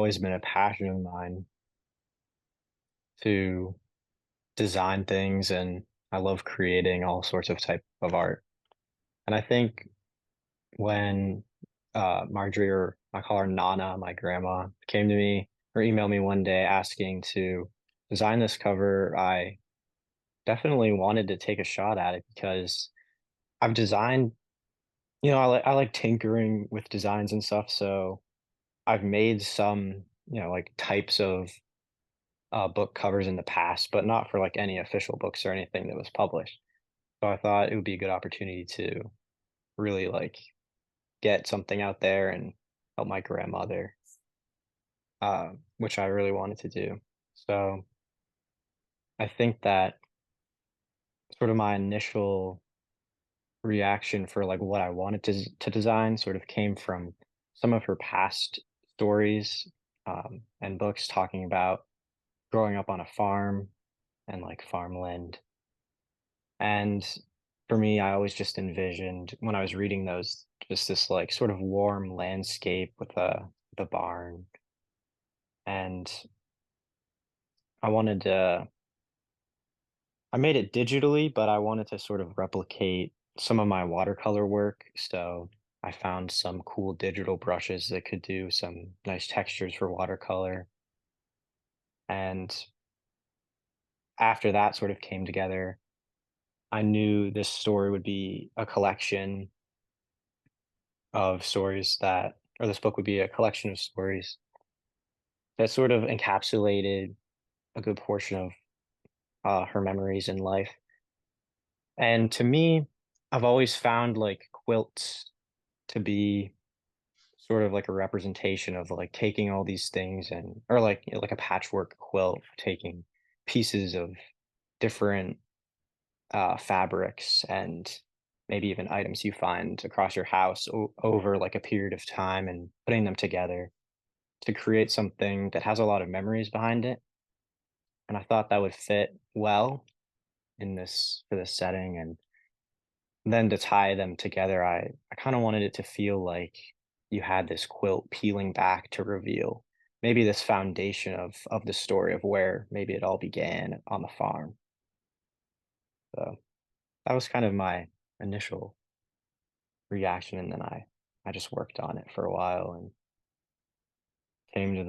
always been a passion of mine to design things, and I love creating all sorts of type of art. And I think when Marjorie, or I call her Nana, my grandma, came to me or emailed me one day asking to design this cover, I definitely wanted to take a shot at it because I've designed, I like tinkering with designs and stuff. So I've made some, like types of book covers in the past, but not for like any official books or anything that was published. So I thought it would be a good opportunity to really like get something out there and help my grandmother, which I really wanted to do. So I think that sort of my initial reaction for like what I wanted to design sort of came from some of her past stories, and books talking about growing up on a farm and like farmland. And for me, I always just envisioned when I was reading those just this like sort of warm landscape with the barn. And I wanted to I made it digitally, but I wanted to sort of replicate some of my watercolor work. So I found some cool digital brushes that could do some nice textures for watercolor. And after that sort of came together, I knew this story would be a collection of stories that, or this book would be a collection of stories that sort of encapsulated a good portion of her memories in life. And to me, I've always found like quilts to be sort of like a representation of like taking all these things and, or like, like a patchwork quilt, taking pieces of different fabrics and maybe even items you find across your house over like a period of time and putting them together to create something that has a lot of memories behind it. And I thought that would fit well in this for this setting. And then to tie them together, I kind of wanted it to feel like you had this quilt peeling back to reveal maybe this foundation of the story of where maybe it all began on the farm. So that was kind of my initial reaction, and then I just worked on it for a while and came to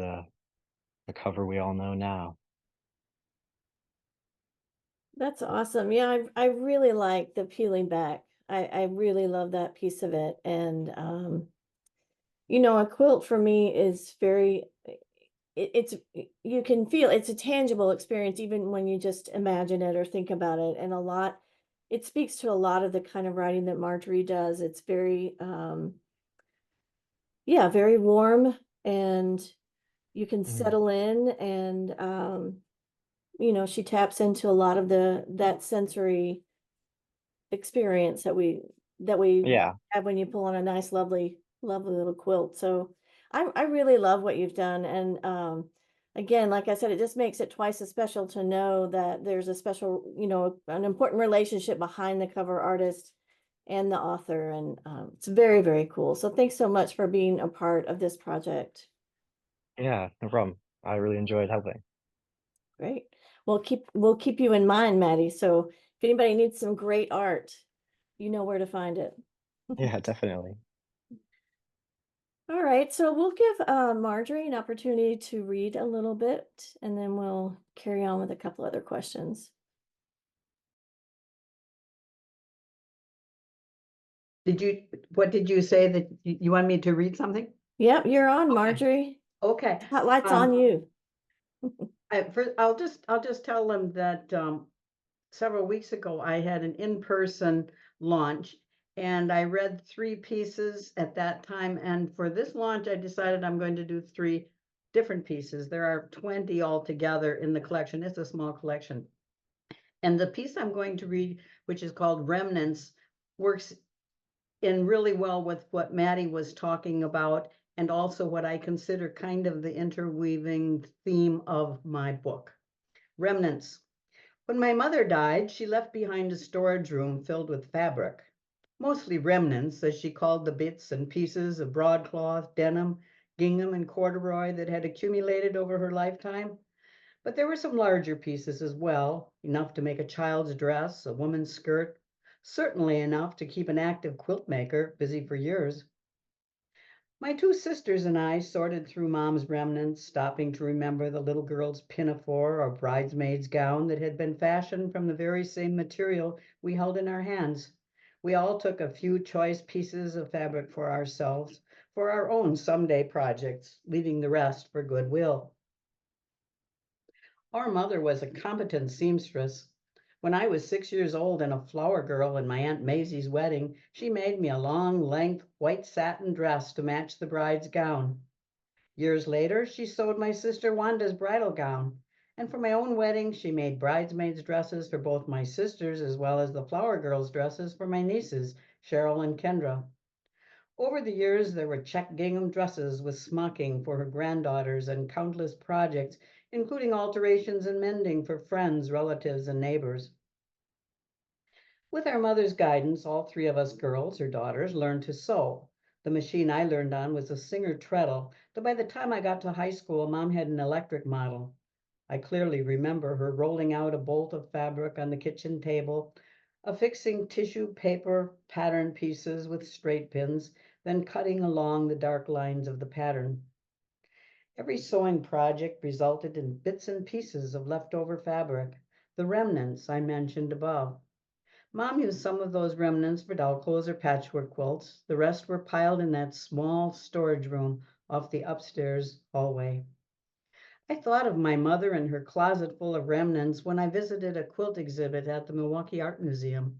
the cover we all know now. That's awesome. Yeah, I really like the peeling back. I really love that piece of it. And a quilt for me is very it's you can feel it's a tangible experience even when you just imagine it or think about it. And it speaks to a lot of the kind of writing that Marjorie does. It's very yeah, very warm, and you can Mhm. settle in, and she taps into a lot of the that sensory experience that we Yeah, have when you pull on a nice, lovely little quilt. So I really love what you've done. And again, like I said, it just makes it twice as special to know that there's a special, an important relationship behind the cover artist and the author. And it's very, very cool. So thanks so much for being a part of this project. yeah, no problem. I really enjoyed helping. Great. We'll keep you in mind, Maddie. So if anybody needs some great art, you know where to find it. Yeah, definitely. All right, so we'll give Marjorie an opportunity to read a little bit, and then we'll carry on with a couple other questions. What did you say that you want me to read something? Yep, you're on, Okay. Marjorie. Okay. Spotlight's on Um, you. I'll just tell them that several weeks ago I had an in-person launch and I read three pieces at that time. And for this launch, I decided I'm going to do three different pieces. There are 20 altogether in the collection. It's a small collection. And the piece I'm going to read, which is called Remnants, works in really well with what Matty was talking about, and also what I consider kind of the interweaving theme of my book. Remnants. When my mother died, she left behind a storage room filled with fabric, mostly remnants, as she called the bits and pieces of broadcloth, denim, gingham and corduroy that had accumulated over her lifetime. But there were some larger pieces as well, enough to make a child's dress, a woman's skirt, certainly enough to keep an active quilt maker busy for years. My two sisters and I sorted through Mom's remnants, stopping to remember the little girl's pinafore or bridesmaid's gown that had been fashioned from the very same material we held in our hands. We all took a few choice pieces of fabric for ourselves, for our own someday projects, leaving the rest for goodwill. Our mother was a competent seamstress. When I was 6 years old and a flower girl in my Aunt Maisie's wedding, she made me a long length white satin dress to match the bride's gown. Years later, she sewed my sister Wanda's bridal gown. And for my own wedding, she made bridesmaids' dresses for both my sisters as well as the flower girls' dresses for my nieces, Cheryl and Kendra. Over the years, there were check gingham dresses with smocking for her granddaughters and countless projects, including alterations and mending for friends, relatives, and neighbors. With our mother's guidance, all three of us girls, her daughters, learned to sew. The machine I learned on was a Singer treadle, though by the time I got to high school, Mom had an electric model. I clearly remember her rolling out a bolt of fabric on the kitchen table, affixing tissue paper pattern pieces with straight pins, then cutting along the dark lines of the pattern. Every sewing project resulted in bits and pieces of leftover fabric, the remnants I mentioned above. Mom used some of those remnants for doll clothes or patchwork quilts. The rest were piled in that small storage room off the upstairs hallway. I thought of my mother and her closet full of remnants when I visited a quilt exhibit at the Milwaukee Art Museum.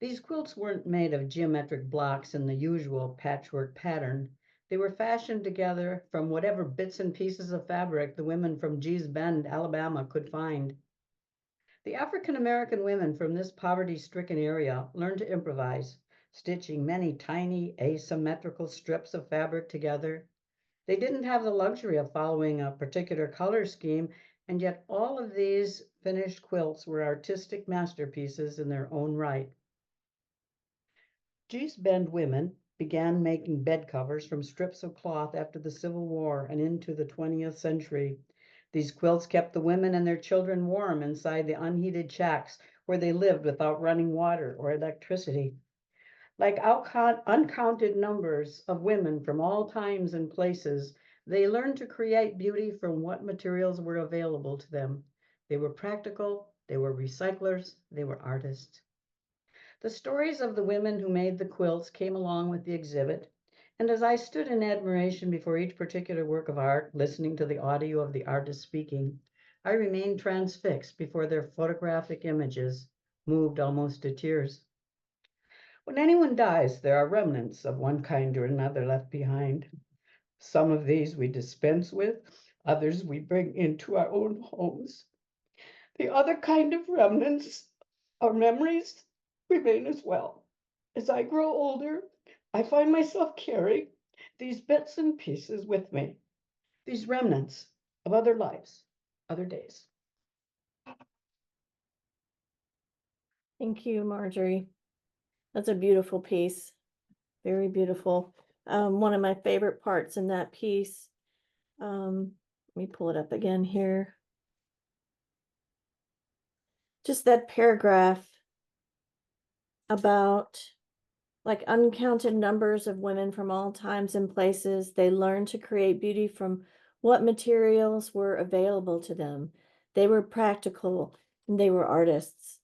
These quilts weren't made of geometric blocks in the usual patchwork pattern. They were fashioned together from whatever bits and pieces of fabric the women from Gee's Bend, Alabama could find. The African American women from this poverty-stricken area learned to improvise, stitching many tiny asymmetrical strips of fabric together. They didn't have the luxury of following a particular color scheme, and yet all of these finished quilts were artistic masterpieces in their own right. Gee's Bend women began making bed covers from strips of cloth after the Civil War and into the 20th century. These quilts kept the women and their children warm inside the unheated shacks where they lived without running water or electricity. Like uncounted numbers of women from all times and places, they learned to create beauty from what materials were available to them. They were practical, they were recyclers, they were artists. The stories of the women who made the quilts came along with the exhibit, and as I stood in admiration before each particular work of art, listening to the audio of the artist speaking, I remained transfixed before their photographic images, moved almost to tears. When anyone dies, there are remnants of one kind or another left behind. Some of these we dispense with, others we bring into our own homes. The other kind of remnants or memories remain as well. As I grow older, I find myself carrying these bits and pieces with me, these remnants of other lives, other days. Thank you, Marjorie. That's a beautiful piece. Very beautiful. One of my favorite parts in that piece, let me pull it up again here. Just that paragraph about like uncounted numbers of women from all times and places. They learned to create beauty from what materials were available to them. They were practical and they were artists.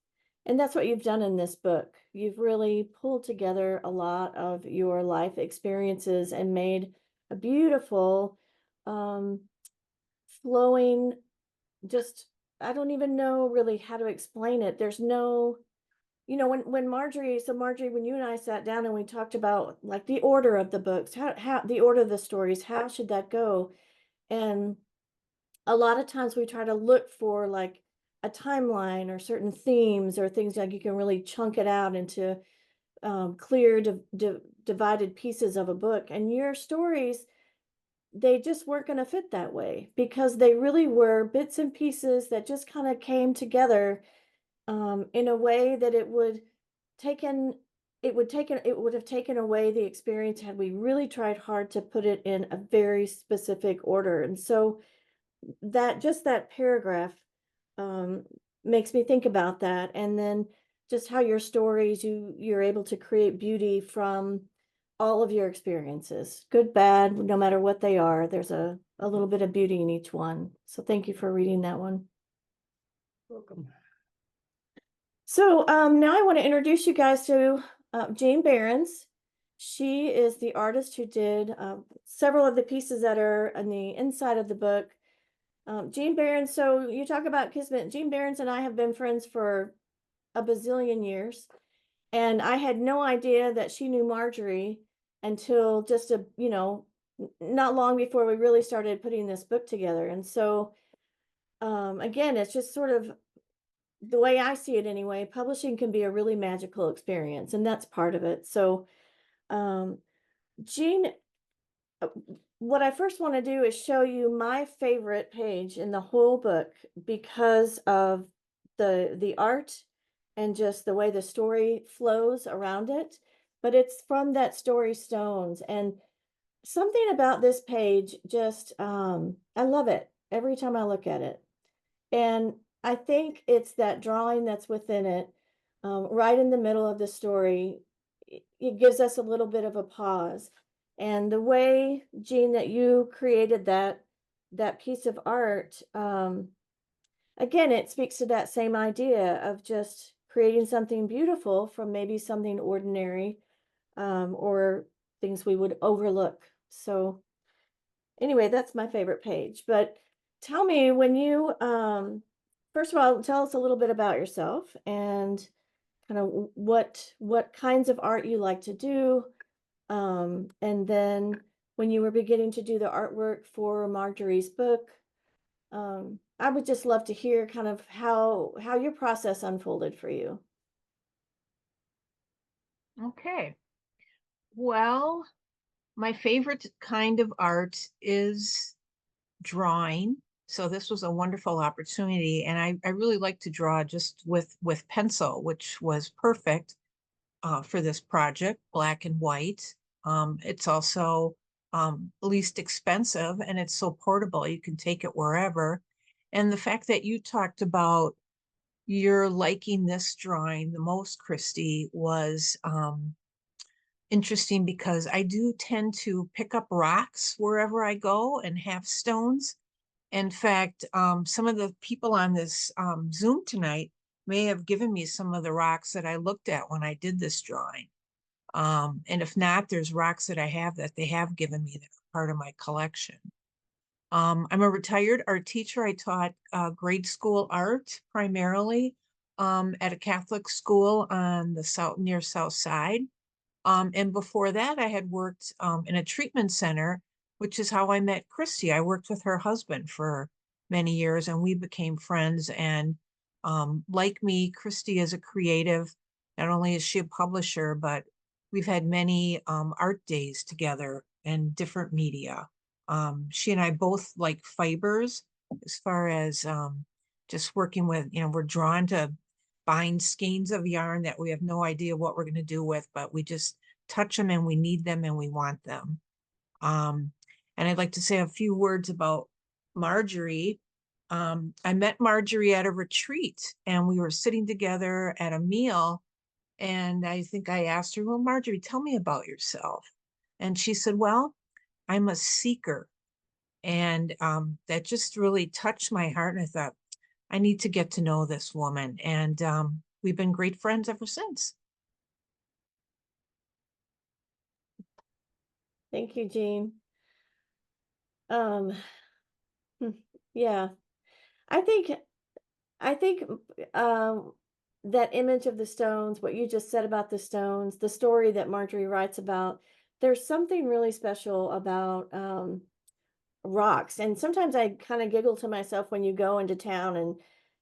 And that's what you've done in this book. You've really pulled together a lot of your life experiences and made a beautiful, flowing, just, I don't even know really how to explain it. There's no, when Marjorie, when you and I sat down and we talked about like the order of the books, how the order of the stories, how should that go? And a lot of times we try to look for like a timeline or certain themes or things like you can really chunk it out into clear divided pieces of a book. And your stories, they just weren't going to fit that way because they really were bits and pieces that just kind of came together in a way that it would take in it would have taken away the experience had we really tried hard to put it in a very specific order. And so that paragraph um, makes me think about that. And then just how your stories, you're able to create beauty from all of your experiences, good, bad, no matter what they are. There's a little bit of beauty in each one. So thank you for reading that one. Welcome. So now I want to introduce you guys to Jane Berens. She is the artist who did several of the pieces that are on the inside of the book. Jane Berens, so you talk about Kismet. Jane Berens and I have been friends for a bazillion years. And I had no idea that she knew Marjorie until just not long before we really started putting this book together. And so, again, it's just sort of the way I see it anyway. Publishing can be a really magical experience, and that's part of it. So, um, Jean, uh, what I first want to do is show you my favorite page in the whole book because of the art and just the way the story flows around it. But it's from that story Stones, and something about this page just I love it every time I look at it. And I think it's that drawing that's within it, right in the middle of the story. It gives us a little bit of a pause. And the way, Jean, that you created that piece of art, again, it speaks to that same idea of just creating something beautiful from maybe something ordinary, or things we would overlook. So anyway, that's my favorite page. But tell me, when you first of all, tell us a little bit about yourself and kind of what kinds of art you like to do. And then when you were beginning to do the artwork for Marjorie's book, I would just love to hear kind of how your process unfolded for you. Okay. Well, my favorite kind of art is drawing. So this was a wonderful opportunity. And I really like to draw just with pencil, which was perfect for this project, black and white. It's also least expensive and it's so portable. You can take it wherever. And the fact that you talked about you're liking this drawing the most, Christy, was interesting because I do tend to pick up rocks wherever I go and have stones. In fact, some of the people on this Zoom tonight may have given me some of the rocks that I looked at when I did this drawing. And if not, there's rocks that I have that they have given me that are part of my collection. I'm a retired art teacher. I taught grade school art primarily at a Catholic school on the near South Side. And before that, I had worked in a treatment center, which is how I met Christy. I worked with her husband for many years and we became friends. And like me, Christy is a creative. Not only is she a publisher, but we've had many art days together in different media. She and I both like fibers as far as just working with, we're drawn to bind skeins of yarn that we have no idea what we're going to do with, but we just touch them and we need them and we want them. And I'd like to say a few words about Marjorie. I met Marjorie at a retreat and we were sitting together at a meal. And I think I asked her, well, Marjorie, tell me about yourself. And she said, well, I'm a seeker. And that just really touched my heart. And I thought, I need to get to know this woman. And we've been great friends ever since. Thank you, Jean. Um, yeah, I think I think um, that image of the stones, what you just said about the stones, the story that Marjorie writes about, there's something really special about rocks. And sometimes I kind of giggle to myself when you go into town and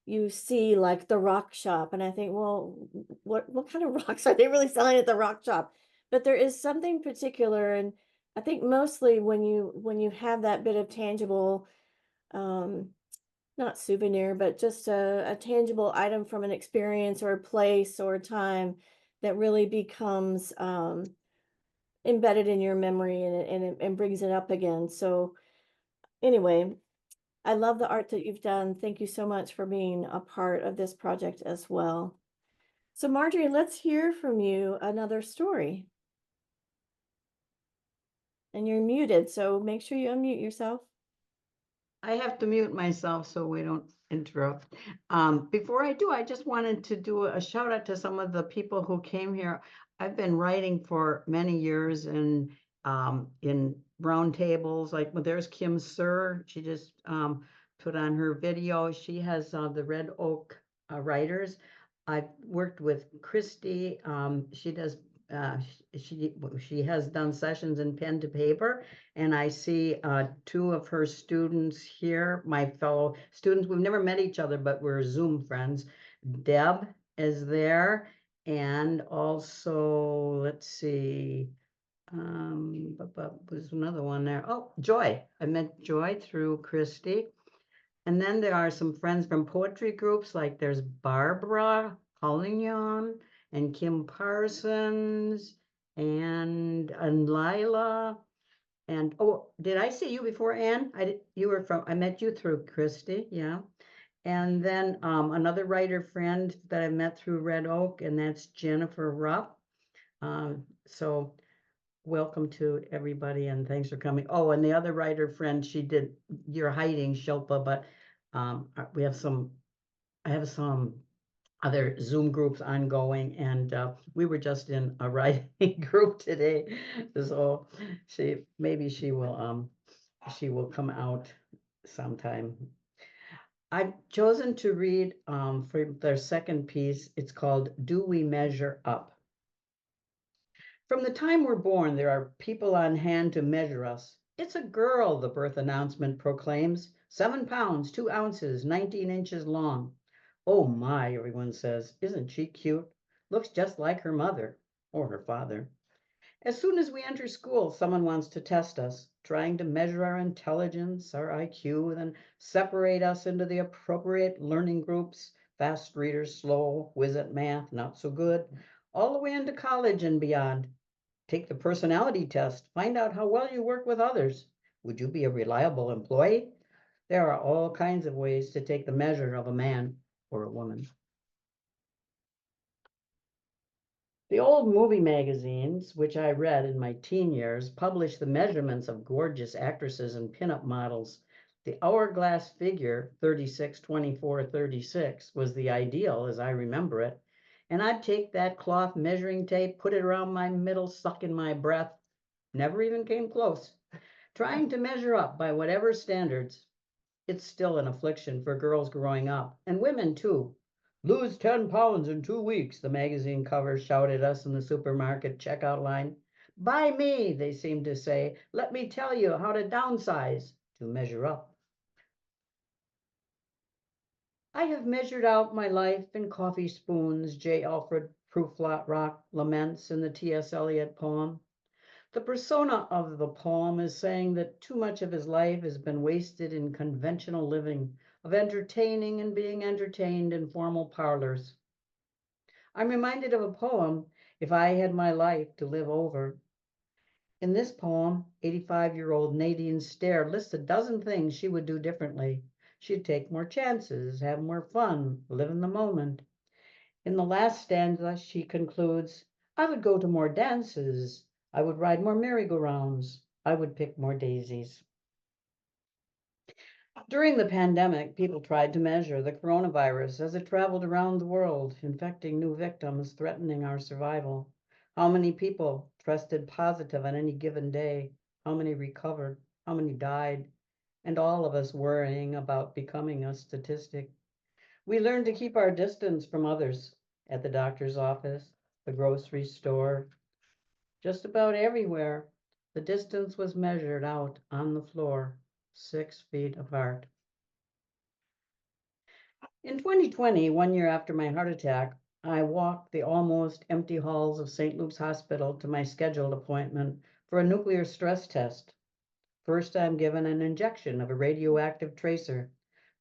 you see like the rock shop, and I think, well, what kind of rocks are they really selling at the rock shop? But there is something particular, and I think mostly when you have that bit of tangible, um, not souvenir, but just a tangible item from an experience or a place or a time that really becomes embedded in your memory, and brings it up again. So anyway, I love the art that you've done. Thank you so much for being a part of this project as well. So Marjorie, let's hear from you another story. And you're muted, so make sure you unmute yourself. I have to mute myself so we don't interrupt. Before I do, I just wanted to do a shout out to some of the people who came here. I've been writing for many years in round tables, like, well, there's Kim Sir. She just put on her video. She has the Red Oak writers. I've worked with Christy. She does she has done sessions in pen to paper, and I see two of her students here, my fellow students. We've never met each other, but we're Zoom friends. Deb is there, and also, let's see, there's another one there. Oh, Joy. I met Joy through Christy. And then there are some friends from poetry groups, like there's Barbara Collignon and Kim Parsons and Lila. And oh, did I see you before, Anne? I met you through Christy, yeah. And then another writer friend that I met through Red Oak, and that's Jennifer Rupp. So welcome to everybody, and thanks for coming. Oh, and the other writer friend, you're hiding, Shilpa, but I have some other Zoom groups ongoing, and we were just in a writing group today. So she will come out sometime. I've chosen to read for their second piece. It's called "Do We Measure Up?" From the time we're born, there are people on hand to measure us. It's a girl, the birth announcement proclaims. 7 pounds, 2 ounces, 19 inches long. Oh my, everyone says. Isn't she cute? Looks just like her mother or her father. As soon as we enter school, someone wants to test us, trying to measure our intelligence, our IQ, then separate us into the appropriate learning groups, fast readers, slow, whiz at math, not so good, all the way into college and beyond. Take the personality test, find out how well you work with others. Would you be a reliable employee? There are all kinds of ways to take the measure of a man or a woman. The old movie magazines, which I read in my teen years, published the measurements of gorgeous actresses and pinup models. The hourglass figure, 36, 24, 36, was the ideal as I remember it. And I'd take that cloth measuring tape, put it around my middle, suck in my breath. Never even came close. Trying to measure up by whatever standards. It's still an affliction for girls growing up, and women too. Lose 10 pounds in 2 weeks, the magazine cover shouted us in the supermarket checkout line. Buy me, they seemed to say. Let me tell you how to downsize, to measure up. I have measured out my life in coffee spoons, J. Alfred Prufrock laments in the T.S. Eliot poem. The persona of the poem is saying that too much of his life has been wasted in conventional living, of entertaining and being entertained in formal parlors. I'm reminded of a poem, If I Had My Life to Live Over. In this poem, 85-year-old Nadine Stair lists a dozen things she would do differently. She'd take more chances, have more fun, live in the moment. In the last stanza, she concludes, I would go to more dances. I would ride more merry-go-rounds. I would pick more daisies. During the pandemic, people tried to measure the coronavirus as it traveled around the world, infecting new victims, threatening our survival. How many people tested positive on any given day? How many recovered? How many died? And all of us worrying about becoming a statistic. We learned to keep our distance from others at the doctor's office, the grocery store, just about everywhere. The distance was measured out on the floor, 6 feet apart. In 2020, 1 year after my heart attack, I walked the almost empty halls of St. Luke's Hospital to my scheduled appointment for a nuclear stress test. First, I'm given an injection of a radioactive tracer,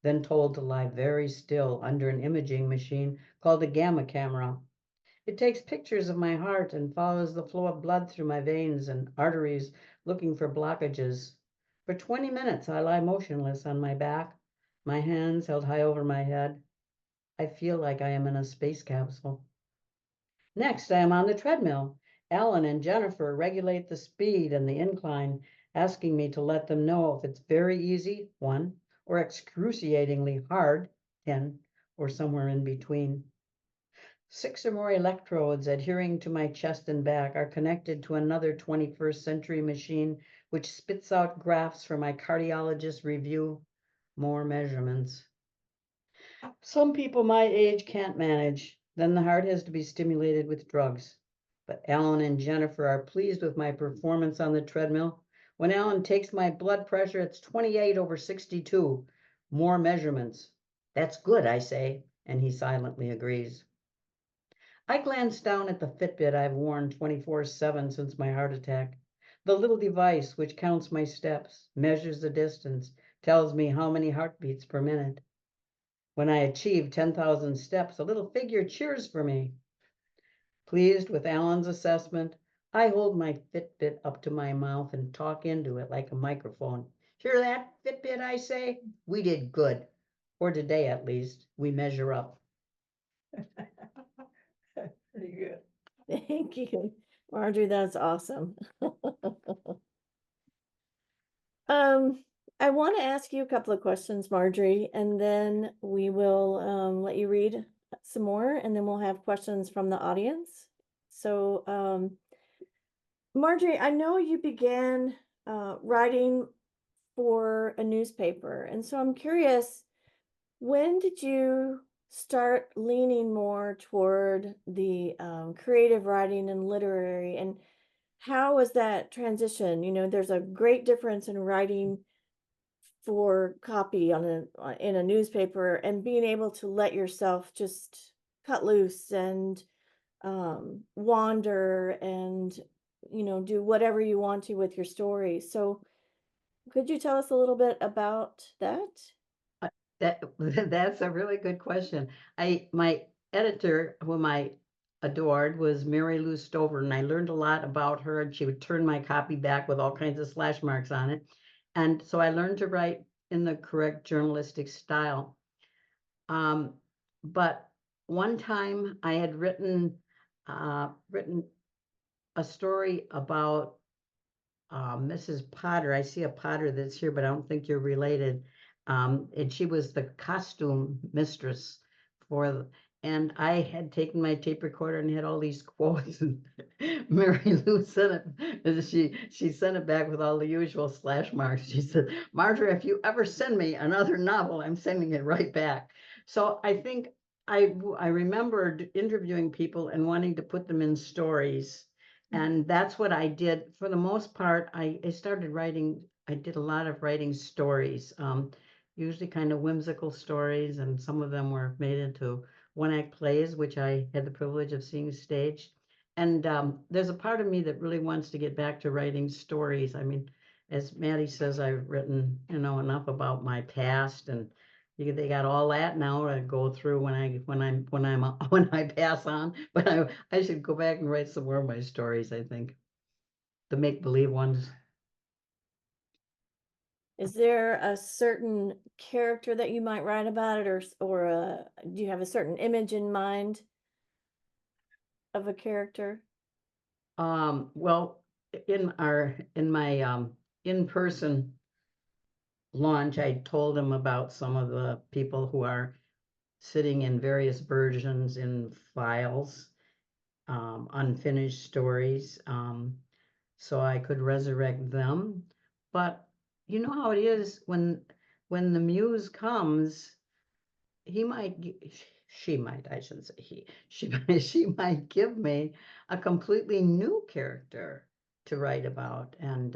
then told to lie very still under an imaging machine called a gamma camera. It takes pictures of my heart and follows the flow of blood through my veins and arteries, looking for blockages. For 20 minutes, I lie motionless on my back, my hands held high over my head. I feel like I am in a space capsule. Next, I am on the treadmill. Alan and Jennifer regulate the speed and the incline, asking me to let them know if it's very easy, 1, or excruciatingly hard, 10, or somewhere in between. 6 or more electrodes adhering to my chest and back are connected to another 21st century machine, which spits out graphs for my cardiologist review, more measurements. Some people my age can't manage. Then the heart has to be stimulated with drugs. But Alan and Jennifer are pleased with my performance on the treadmill. When Alan takes my blood pressure, it's 28/62. More measurements. That's good, I say, and he silently agrees. I glance down at the Fitbit I've worn 24/7 since my heart attack. The little device which counts my steps, measures the distance, tells me how many heartbeats per minute. When I achieve 10,000 steps, a little figure cheers for me. Pleased with Alan's assessment, I hold my Fitbit up to my mouth and talk into it like a microphone. Hear that, Fitbit, I say? We did good. For today, at least, we measure up. Pretty good. Thank you, Marjorie. That's awesome. I want to ask you a couple of questions, Marjorie, and then we will let you read some more, and then we'll have questions from the audience. So, Marjorie, I know you began writing for a newspaper, and so I'm curious, when did you start leaning more toward the creative writing and literary, and how was that transition? You know, there's a great difference in writing for copy on in a newspaper and being able to let yourself just cut loose and wander and do whatever you want to with your story. So could you tell us a little bit about that? That that's a really good question. My editor, whom I adored, was Mary Lou Stover, and I learned a lot about her. And she would turn my copy back with all kinds of slash marks on it, and so I learned to write in the correct journalistic style. But one time I had written a story about Mrs. Potter. I see a Potter that's here, but I don't think you're related. And she was the costume mistress and I had taken my tape recorder and had all these quotes, and Mary Lou sent it. She sent it back with all the usual slash marks. She said, "Marjorie, if you ever send me another novel, I'm sending it right back." So I think I remembered interviewing people and wanting to put them in stories. And that's what I did. For the most part, I started writing, I did a lot of writing stories, usually kind of whimsical stories, and some of them were made into one-act plays, which I had the privilege of seeing staged. And there's a part of me that really wants to get back to writing stories. I mean, as Matty says, I've written, enough about my past, and they got all that now to go through when I pass on. But I should go back and write some more of my stories, I think, the make-believe ones. Is there a certain character that you might write about it, or do you have a certain image in mind of a character? Well, in my in-person launch, I told them about some of the people who are sitting in various versions in files, unfinished stories, so I could resurrect them. But you know how it is when the muse comes, she might, I shouldn't say she might give me a completely new character to write about. And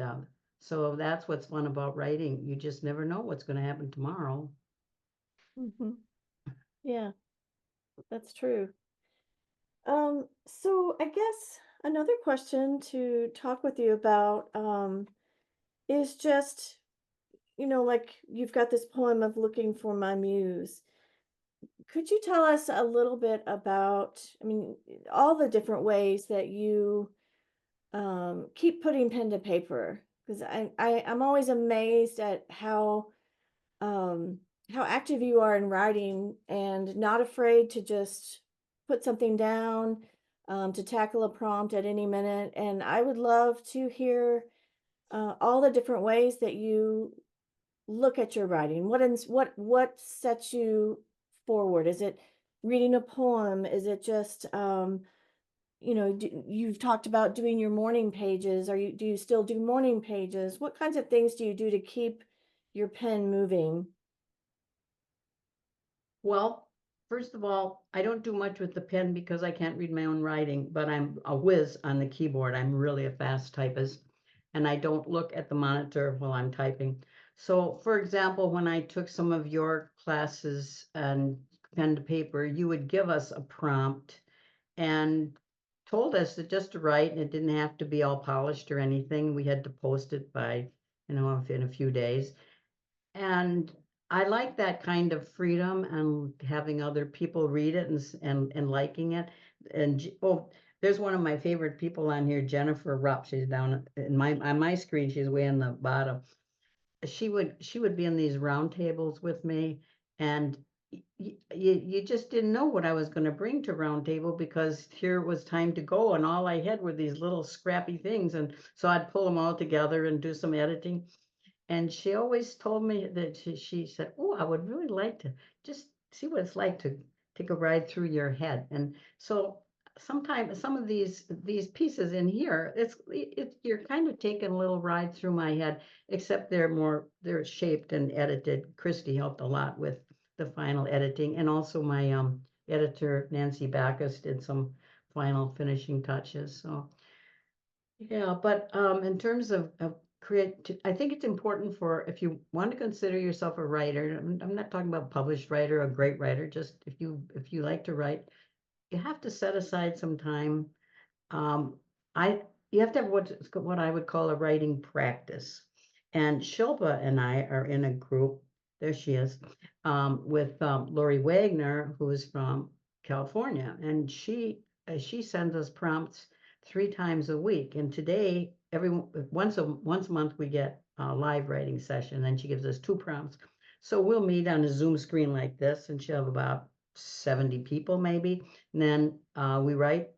so that's what's fun about writing. You just never know what's going to happen tomorrow. Mm-hmm. Yeah, that's true. So I guess another question to talk with you about is just, like you've got this poem of looking for my muse. Could you tell us a little bit about, I mean, all the different ways that you keep putting pen to paper? Because I'm always amazed at um, how active you are in writing and not afraid to just put something down, to tackle a prompt at any minute. And I would love to hear all the different ways that you look at your writing. What sets you forward? Is it reading a poem? Is it just you've talked about doing your morning pages. Do you still do morning pages? What kinds of things do you do to keep your pen moving? Well, first of all, I don't do much with the pen because I can't read my own writing, but I'm a whiz on the keyboard. I'm really a fast typist, and I don't look at the monitor while I'm typing. So, for example, when I took some of your classes and pen to paper, you would give us a prompt and told us that just to write, and it didn't have to be all polished or anything. We had to post it by, in a few days. And I like that kind of freedom and having other people read it and liking it. Oh, there's one of my favorite people on here, Jennifer Rupp. She's down in my on my screen. She's way in the bottom. She would be in these roundtables with me, and you just didn't know what I was going to bring to roundtable because here it was time to go, and all I had were these little scrappy things, and so I'd pull them all together and do some editing. And she always told me that she said, "Oh, I would really like to just see what it's like to take a ride through your head." And so sometimes some of these pieces in here, you're kind of taking a little ride through my head, except they're shaped and edited. Christy helped a lot with the final editing, and also my editor Nancy Backus did some final finishing touches. So yeah, but in terms of create, I think it's important for if you want to consider yourself a writer. I'm not talking about published writer, a great writer. Just if you like to write, you have to set aside some time. Um, I You have to have what I would call a writing practice. And Shilpa and I are in a group. There she is, with Lori Wagner, who is from California, and she sends us prompts 3 times a week. And today, once a month, we get a live writing session. And she gives us 2 prompts. So we'll meet on a Zoom screen like this, and she'll have about 70 people maybe. And then we write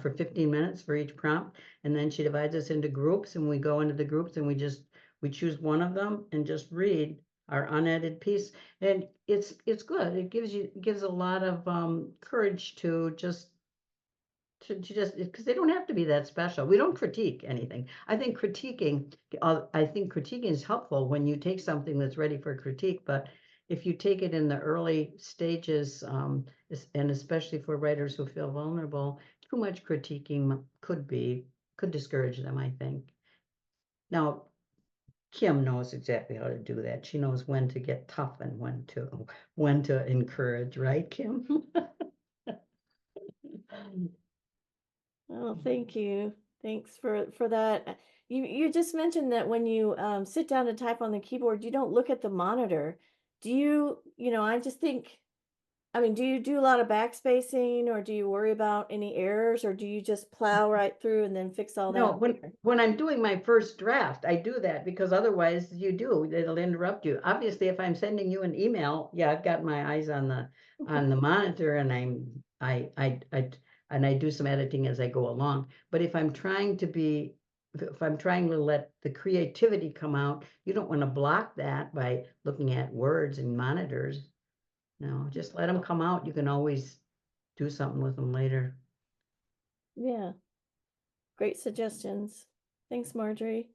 for 15 minutes for each prompt. And then she divides us into groups, and we go into the groups and we choose one of them and just read our unedited piece. And it's good. It gives a lot of courage to just because they don't have to be that special. We don't critique anything. I think critiquing is helpful when you take something that's ready for critique, but if you take it in the early stages, and especially for writers who feel vulnerable, too much critiquing could discourage them, I think. Now, Kim knows exactly how to do that. She knows when to get tough and when to encourage, right, Kim? Oh, thank you. Thanks for that. You just mentioned that when you sit down to type on the keyboard, you don't look at the monitor. I just think, I mean, do you do a lot of backspacing, or do you worry about any errors, or do you just plow right through and then fix all No, that when later? when I'm doing my first draft, I do that because otherwise it'll interrupt you. Obviously, if I'm sending you an email, yeah, I've got my eyes on the monitor, and I do some editing as I go along. But if I'm trying to let the creativity come out, you don't want to block that by looking at words and monitors. No, just let them come out. You can always do something with them later. Yeah, great suggestions. Thanks, Marjorie.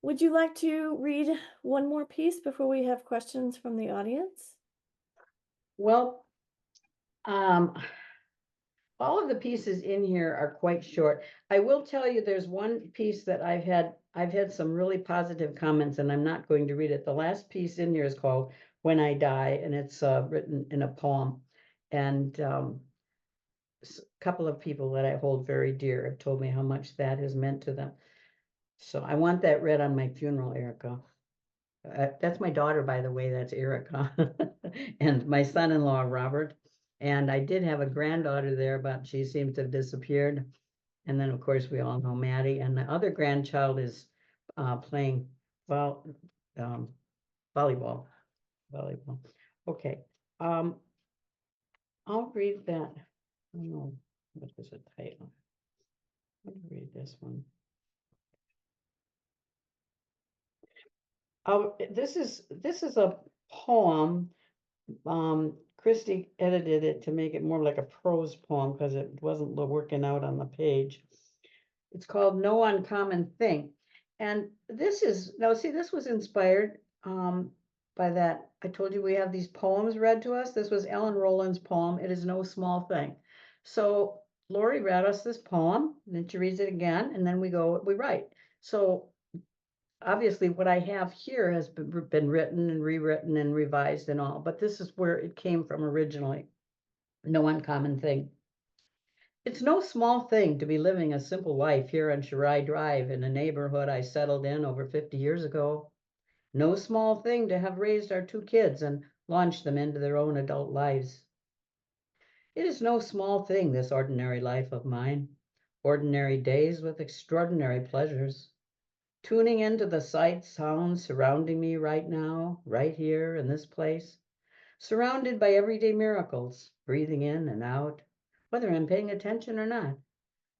Would you like to read one more piece before we have questions from the audience? Well, um, all of the pieces in here are quite short. I will tell you there's one piece that I've had some really positive comments, and I'm not going to read it. The last piece in here is called When I Die, and it's written in a poem. And a couple of people that I hold very dear have told me how much that has meant to them. So I want that read on my funeral, Erica. That's my daughter, by the way, that's Erica, and my son-in-law, Robert. And I did have a granddaughter there, but she seems to have disappeared. And then, of course, we all know Matty, and the other grandchild is playing vol volleyball. Volleyball. Okay. I'll read that. I don't know what was the title. Let me read this one. This is a poem. Christy edited it to make it more like a prose poem because it wasn't working out on the page. It's called No Uncommon Thing. And this is, now see, this was inspired by that. I told you we have these poems read to us. This was Ellen Rowland's poem, It Is No Small Thing. So Lori read us this poem, and then she reads it again, and then we write. So obviously what I have here has been written and rewritten and revised and all, but this is where it came from originally. No uncommon thing. It's no small thing to be living a simple life here on Shirai Drive in a neighborhood I settled in over 50 years ago. No small thing to have raised our 2 kids and launched them into their own adult lives. It is no small thing, this ordinary life of mine. Ordinary days with extraordinary pleasures. Tuning into the sights, sounds surrounding me right now, right here in this place. Surrounded by everyday miracles, breathing in and out, whether I'm paying attention or not.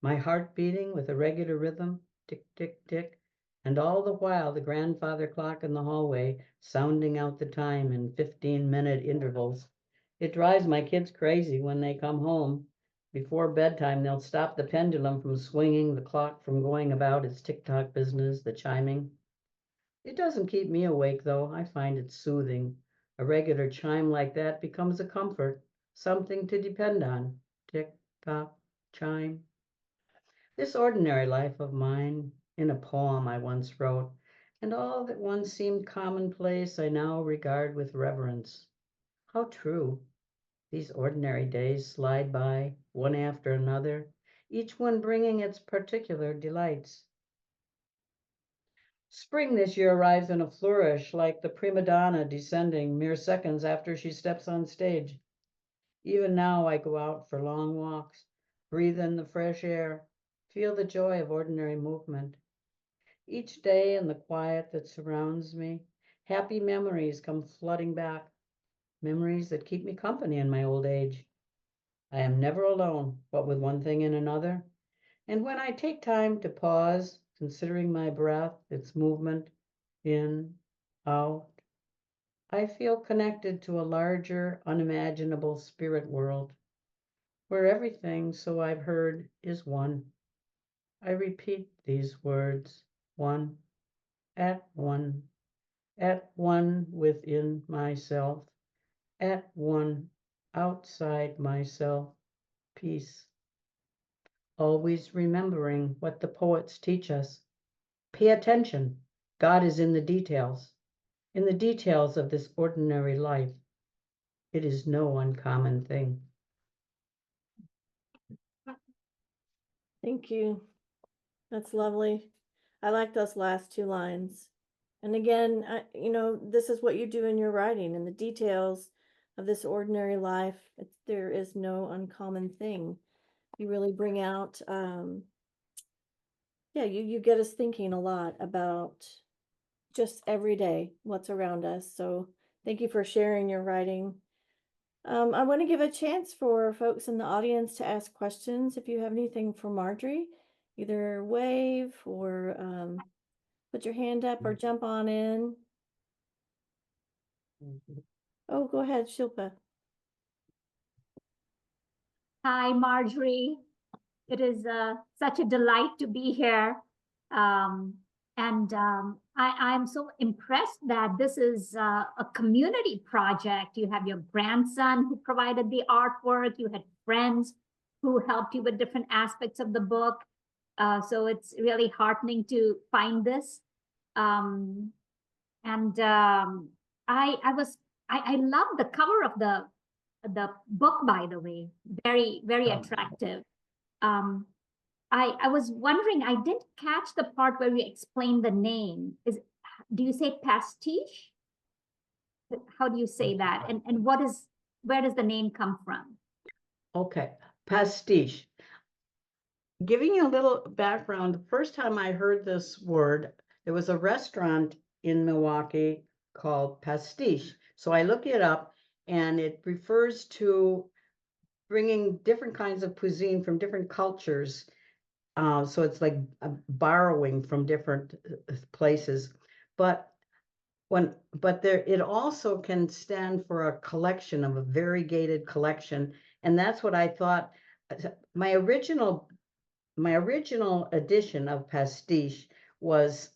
My heart beating with a regular rhythm, tick, tick, tick, and all the while the grandfather clock in the hallway sounding out the time in 15-minute intervals. It drives my kids crazy when they come home. Before bedtime, they'll stop the pendulum from swinging, the clock from going about its tick-tock business, the chiming. It doesn't keep me awake, though. I find it soothing. A regular chime like that becomes a comfort, something to depend on. Tick, tock, chime. This ordinary life of mine, in a poem I once wrote, and all that once seemed commonplace I now regard with reverence. How true. These ordinary days slide by, one after another, each one bringing its particular delights. Spring this year arrives in a flourish, like the prima donna descending mere seconds after she steps on stage. Even now I go out for long walks, breathe in the fresh air, feel the joy of ordinary movement. Each day in the quiet that surrounds me, happy memories come flooding back, memories that keep me company in my old age. I am never alone, what with one thing and another. And when I take time to pause, considering my breath, its movement, in, out, I feel connected to a larger, unimaginable spirit world, where everything, so I've heard, is one. I repeat these words, one, at one within myself, at one outside myself, peace. Always remembering what the poets teach us. Pay attention. God is in the details of this ordinary life. It is no uncommon thing. Thank you. That's lovely. I like those last 2 lines. And again, this is what you do in your writing, in the details of this ordinary life. There is no uncommon thing. You really bring out, you get us thinking a lot about just every day, what's around us. So thank you for sharing your writing. I want to give a chance for folks in the audience to ask questions. If you have anything for Marjorie, either wave or put your hand up or jump on in. Oh, go ahead, Shilpa. Hi, Marjorie. It is such a delight to be here. I'm so impressed that this is a community project. You have your grandson who provided the artwork. You had friends who helped you with different aspects of the book. So it's really heartening to find this. I love the cover of the book, by the way. Very, very attractive. I was wondering, I didn't catch the part where you explained the name. do you say pastiche? How do you say that? And what is, where does the name come from? Okay, pastiche. Giving you a little background, the first time I heard this word, there was a restaurant in Milwaukee called Pastiche. So I look it up, and it refers to bringing different kinds of cuisine from different cultures. So it's like borrowing from different places. But there, it also can stand for a collection of a variegated collection. And that's what I thought. My original edition of Pastiche was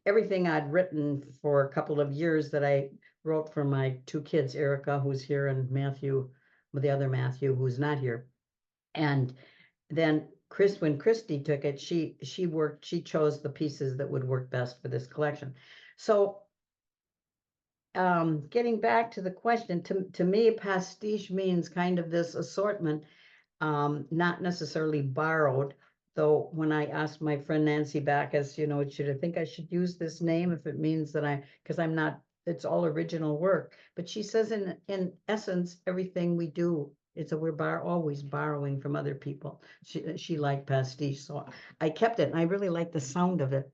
everything I'd written for a couple of years that I wrote for my two kids, Erica, who's here, and Matthew, the other Matthew, who's not here. And then when Christy took it, she chose the pieces that would work best for this collection. So getting back to the question, to me, pastiche means kind of this assortment, not necessarily borrowed. Though when I asked my friend Nancy Backus, you know, I should use this name if it means that because I'm not, it's all original work. But she says in essence, everything we do, we're always borrowing from other people. She liked pastiche, so I kept it, and I really like the sound of it.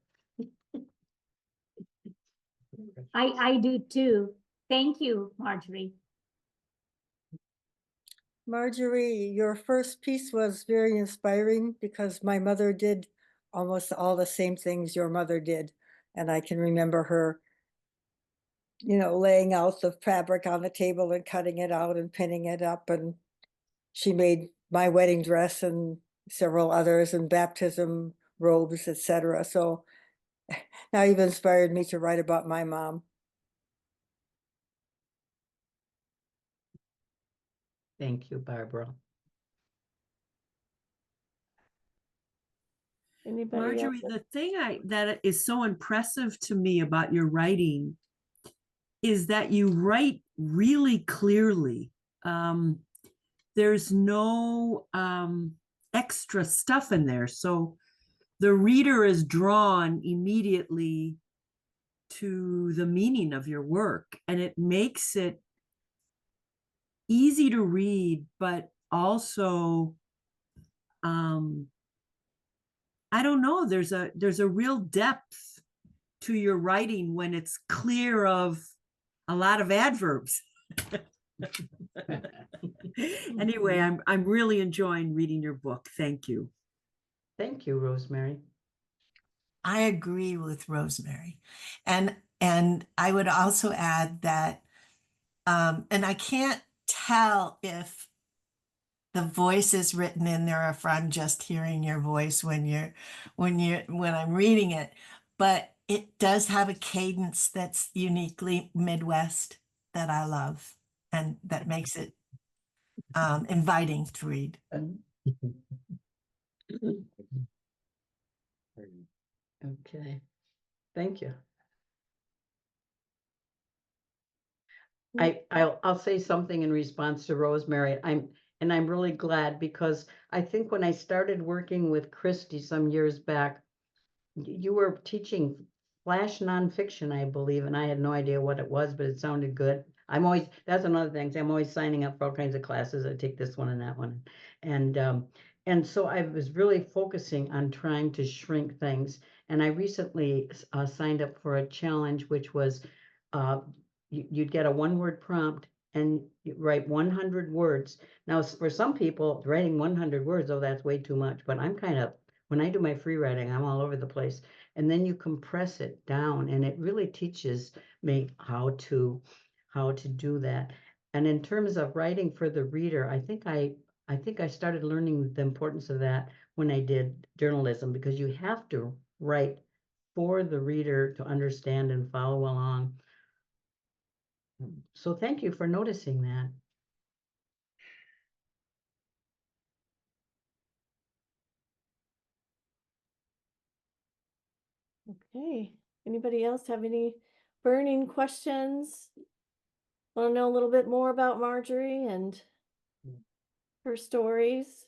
I do too. Thank you, Marjorie. Marjorie, your first piece was very inspiring because my mother did almost all the same things your mother did. And I can remember her, you know, laying out the fabric on the table and cutting it out and pinning it up. And she made my wedding dress and several others, and baptism robes, etc. So now you've inspired me to write about my mom. Thank you, Barbara. Anybody Marjorie, else? the thing that is so impressive to me about your writing is that you write really clearly. There's no extra stuff in there. So the reader is drawn immediately to the meaning of your work, and it makes it easy to read, but also I don't know, there's a real depth to your writing when it's clear of a lot of adverbs. Anyway, I'm really enjoying reading your book. Thank you. Thank you, Rosemary. I agree with Rosemary. And I would also add that, and I can't tell if the voice is written in there, if I'm just hearing your voice when I'm reading it, but it does have a cadence that's uniquely Midwest that I love, and that makes it inviting to read. Okay, thank you. I'll say something in response to Rosemary. I'm really glad, because I think when I started working with Christy some years back, you were teaching flash nonfiction, I believe, and I had no idea what it was, but it sounded good. That's another thing. I'm always signing up for all kinds of classes. I take this one and that one. And so I was really focusing on trying to shrink things. And I recently signed up for a challenge, which was you'd get a one-word prompt and you write 100 words. Now, for some people, writing 100 words, oh, that's way too much. But when I do my free writing, I'm all over the place. And then you compress it down, and it really teaches me how to do that. And in terms of writing for the reader, I think I started learning the importance of that when I did journalism, because you have to write for the reader to understand and follow along. So thank you for noticing that. Okay, anybody else have any burning questions? Want to know a little bit more about Marjorie and her stories?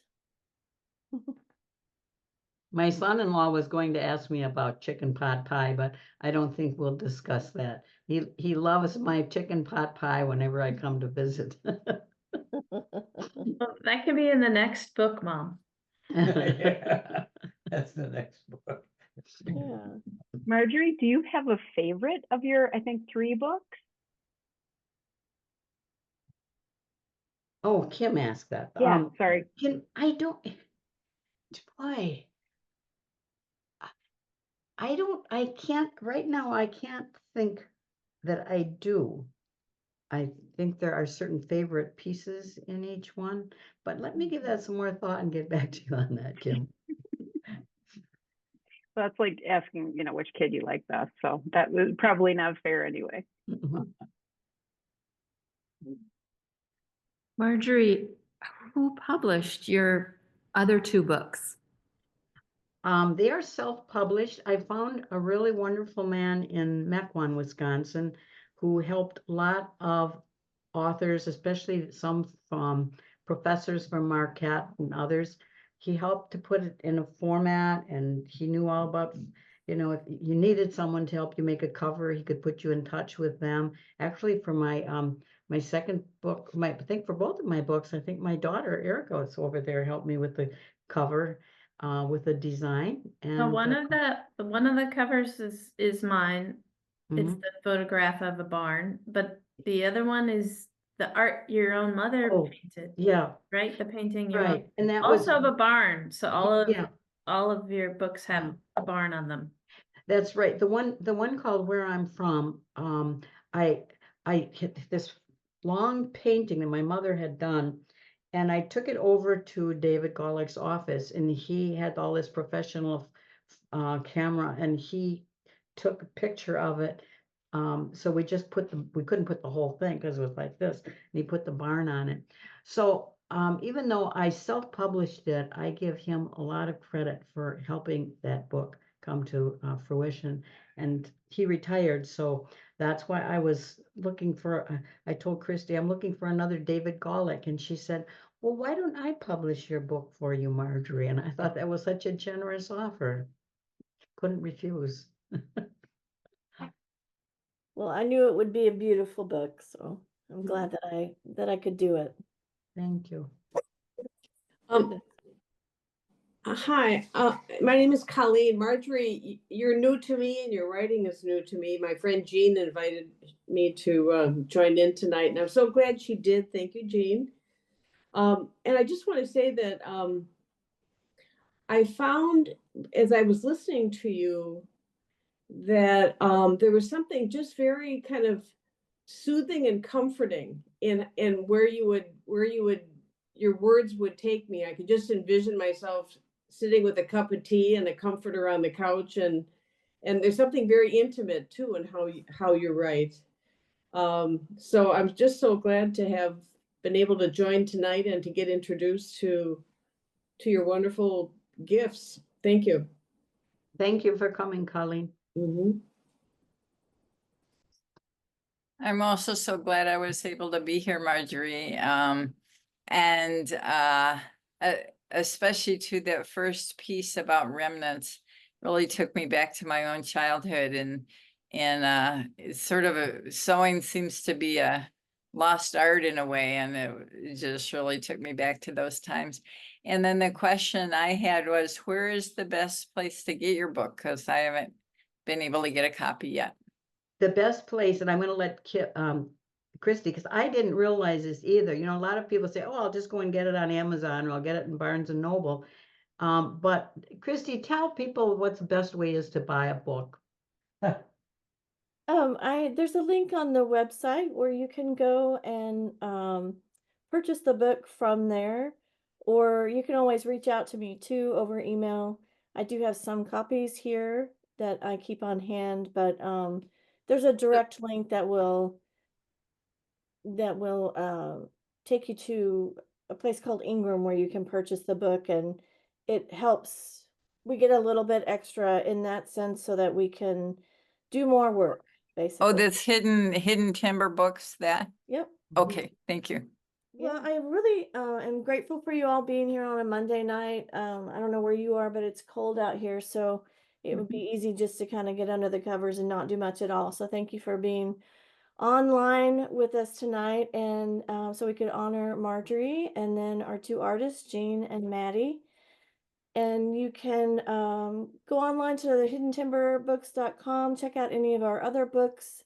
My son-in-law was going to ask me about chicken pot pie, but I don't think we'll discuss that. He loves my chicken pot pie whenever I come to visit. Well, that could be in the next book, Mom. Yeah, that's the next book. Yeah. Marjorie, do you have a favorite of your, I think, 3 books? Oh, Kim asked that. Yeah, sorry. I don't, boy. I can't, right now, I can't think that I do. I think there are certain favorite pieces in each one, but let me give that some more thought and get back to you on that, Kim. Well, that's like asking, which kid you like best. So that was probably not fair anyway. Marjorie, who published your other 2 books? They are self-published. I found a really wonderful man in Mequon, Wisconsin, who helped a lot of authors, especially some from professors from Marquette and others. He helped to put it in a format, and he knew all about, if you needed someone to help you make a cover, he could put you in touch with them. Actually, for my second book, I think for both of my books, I think my daughter Erica was over there helped me with the cover. With the design Now, and one of the covers is mine. It's Mhm. the photograph of a barn, but the other one is the art your own mother Oh, painted, yeah, right? The painting your mom. right, and that was, Also of a barn, so yeah, all of your books have Yeah. a barn on them. that's right. The one called Where I'm From, I hit this long painting that my mother had done, and I took it over to David Golick's office, and he had all this professional camera, and he took a picture of it. So we just we couldn't put the whole thing because it was like this, and he put the barn on it. So even though I self-published it, I give him a lot of credit for helping that book come to fruition. And he retired, so that's why I was looking for, I told Christy, I'm looking for another David Golick, and she said, well, why don't I publish your book for you, Marjorie? And I thought that was such a generous offer. Couldn't refuse. Well, I knew it would be a beautiful book, so I'm glad that I could do it. Thank you. Hi, my name is Colleen. Marjorie, you're new to me and your writing is new to me. My friend Jean invited me to join in tonight, and I'm so glad she did. Thank you, Jean. And I just want to say that I found, as I was listening to you, that there was something just very kind of soothing and comforting in where you would your words would take me. I could just envision myself sitting with a cup of tea and a comforter on the couch, and there's something very intimate too in how you write. So I'm just so glad to have been able to join tonight and to get introduced to your wonderful gifts. Thank you. Thank you for coming, Colleen. Mhm. I'm also so glad I was able to be here, Marjorie. And especially to the first piece about remnants, really took me back to my own childhood, and it's sort of sewing seems to be a lost art in a way, and it just really took me back to those times. And then the question I had was, where is the best place to get your book? Because I haven't been able to get a copy yet. The best place, and I'm going to let Christy, because I didn't realize this either. A lot of people say, oh, I'll just go and get it on Amazon, or I'll get it in Barnes and Noble. But Christy, tell people what's the best way is to buy a book. There's a link on the website where you can go and purchase the book from there, or you can always reach out to me too over email. I do have some copies here that I keep on hand, but there's a direct link that will take you to a place called Ingram where you can purchase the book, and it helps. We get a little bit extra in that sense so that we can do more work, basically. Oh, that's hidden timber books that? Yep. Okay, thank you. Well, I really am grateful for you all being here on a Monday night. I don't know where you are, but it's cold out here, so it would be easy just to kind of get under the covers and not do much at all. So thank you for being online with us tonight, and so we could honor Marjorie and then our two artists, Jane and Matty. And you can go online to hiddentimberbooks.com, check out any of our other books,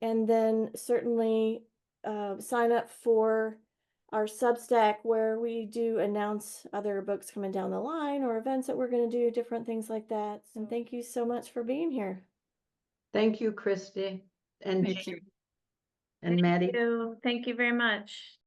and then certainly sign up for our Substack, where we do announce other books coming down the line or events that we're going to do, different things like that. And thank you so much for being here. Thank you, Christy and Thank you. Maddie. Thank you very much.